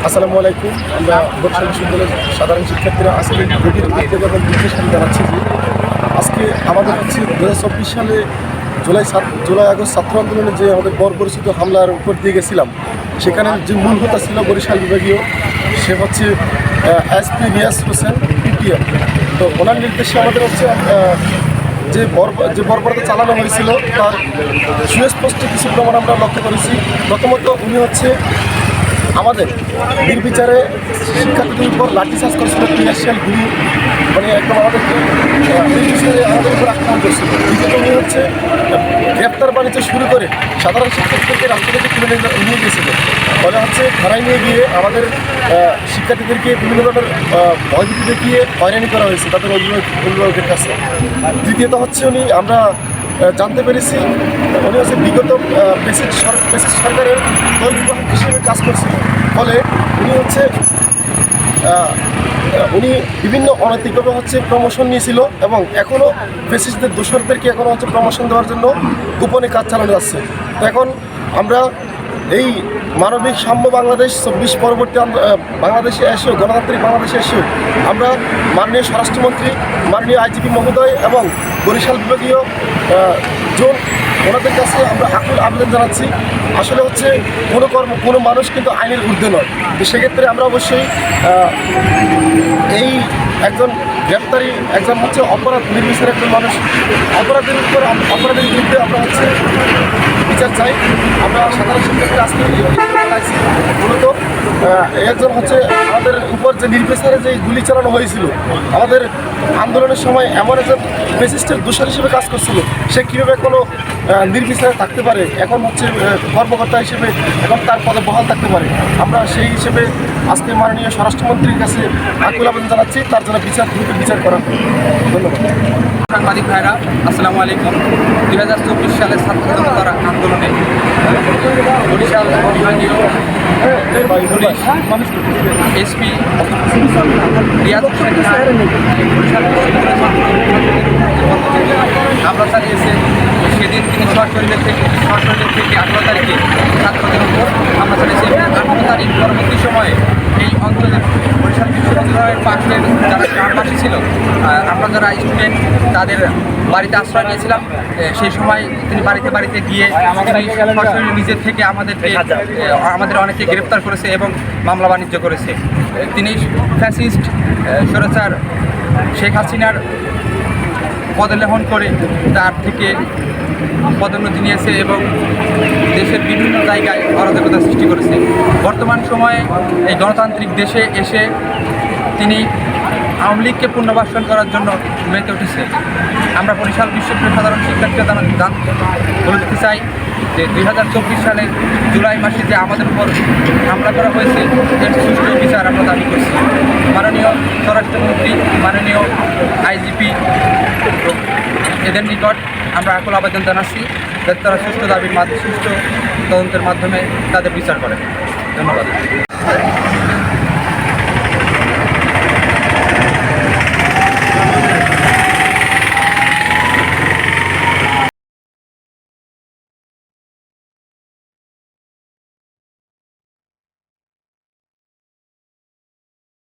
আসসালামু আলাইকুম। আমরা বরিশাল বিশ্ববিদ্যালয়ের সাধারণ শিক্ষার্থীরা আজকে গভীর উদ্বেগ এবং দুঃখের সাথে জানাচ্ছি যে আজকে আমাদের হচ্ছে 2024 সালে জুলাই আগস্ট ছাত্র আন্দোলনে যে আমাদের পরিচিত হামলার উপর দিয়ে গেছিলাম, সেখানে যে মূল হোতা ছিল বরিশাল বিভাগীয়, সে হচ্ছে এসপি রিয়াজ হোসেন পিটিএম। তো ওনার নির্দেশে আমাদের হচ্ছে যে বর্বরতা চালানো হয়েছিল তার সুস্পষ্ট কিছু প্রমাণ আমরা লক্ষ্য করেছি। প্রথমত উনি হচ্ছে আমাদের নির্বিচারে শিক্ষার্থীদের উপর লাঠিচার্জ করছিল, টিয়ারশেল গুলি, মানে একদম আমাদেরকে নির্বিচারে আমাদের উপর আক্রমণ করছিল। দ্বিতীয়ত উনি হচ্ছে গ্রেপ্তার বাণিজ্য শুরু করে সাধারণ শিক্ষার্থীদেরকে রাস্তা থেকে তুলে নিয়ে গিয়েছিল। ফলে হচ্ছে থানায় নিয়ে গিয়ে আমাদের শিক্ষার্থীদেরকে বিভিন্ন ধরনের ভয়ভীতি দেখিয়ে হয়রানি করা হয়েছে তাদের অভিভাবকের কাছে। তৃতীয়ত হচ্ছে আমরা জানতে পেরেছি উনি হচ্ছে বিগত প্রেসিড সরকারের দল বিভাগ হিসেবে কাজ করছিলেন। ফলে উনি বিভিন্ন অনৈতিকভাবে প্রমোশন নিয়েছিল এবং এখনও প্রেসিডেন্টের দোসরদেরকে এখনও প্রমোশন দেওয়ার জন্য গোপনে কাজ চালানো যাচ্ছে। তো এখন আমরা এই মানবিক সাম্য বাংলাদেশ 24 পরবর্তী বাংলাদেশে এসেও, গণতান্ত্রিক বাংলাদেশে এসেও আমরা মাননীয় স্বরাষ্ট্রমন্ত্রী, মাননীয় আইজিপি মহোদয় এবং বরিশাল বিভাগীয় জোন ওনাদের কাছে আমরা আকুল আবেদন জানাচ্ছি। আসলে হচ্ছে কোনো মানুষ কিন্তু আইনের ঊর্ধ্বে নয়। তো সেক্ষেত্রে আমরা অবশ্যই এই একজন গ্রেপ্তারি, একজন হচ্ছে অপরাধ নির্বিচারে একজন মানুষ, অপরাধের বিরুদ্ধে আমরা হচ্ছে বিচার চাই। আমরা সাধারণ শিক্ষার্থীরা আজকে মূলত একজন হচ্ছে আমাদের উপর যে নির্বিচারে যে গুলি চালানো হয়েছিল, আমাদের আন্দোলনের সময় এমন একজন ফ্যাসিস্টের দোষর হিসেবে কাজ করছিল, সে কীভাবে কোনো নির্বিচারে থাকতে পারে, এখন হচ্ছে কর্মকর্তা হিসেবে এখন তার পদে বহাল থাকতে পারে। আমরা সেই হিসেবে আজকে মাননীয় স্বরাষ্ট্রমন্ত্রীর কাছে আকুল আবেদন জানাচ্ছি তার জন্য বিচার করা। ধন্যবাদ। সাংবাদিক ভাইরা, আসসালামু আলাইকুম। 2024 সালে ছাত্র জনতার আন্দোলনে বরিশাল বিভাগীয় পুলিশ এসপি রিয়াজ হোসেন খান বরিশাল হামলা চালিয়েছে। সেদিন তিনি সশরীরের থেকে 18 তারিখে ছাত্রদের উপর হামলা চালিয়েছে। 18 তারিখ পরবর্তী সময়ে এই অঞ্চলের বরিশাল বিশ্ববিদ্যালয়ের পাশের যারা গ্রামবাসী ছিল, আমরা যারা স্টুডেন্ট তাদের বাড়িতে আশ্রয় নিয়েছিলাম। সেই সময় তিনি বাড়িতে গিয়ে সরাসরি নিজের থেকে আমাদের অনেকে গ্রেপ্তার করেছে এবং মামলা বাণিজ্য করেছে। তিনি ফ্যাসিস্ট স্বৈরাচার শেখ হাসিনার পদলেহন করে তার থেকে পদোন্নতি নিয়েছে এবং দেশের বিভিন্ন জায়গায় অরাজকতা সৃষ্টি করেছে। বর্তমান সময়ে এই গণতান্ত্রিক দেশে এসে তিনি আওয়ামী লীগকে পুনর্বাসন করার জন্য মেতে উঠেছে। আমরা বরিশাল বিশ্ববিদ্যালয়ের সাধারণ শিক্ষার্থীরা বলে দিতে চাই যে 2024 সালের জুলাই মাসে যে আমাদের উপর হামলা করা হয়েছে এর সুষ্ঠু বিচার আমরা দাবি করছি। মাননীয় স্বরাষ্ট্রমন্ত্রী, মাননীয় আইজিপি এদের নিকট আমরা আকুল আবেদন জানাচ্ছি যাতে তারা সুষ্ঠু তদন্তের মাধ্যমে তাদের বিচার করেন। ধন্যবাদ।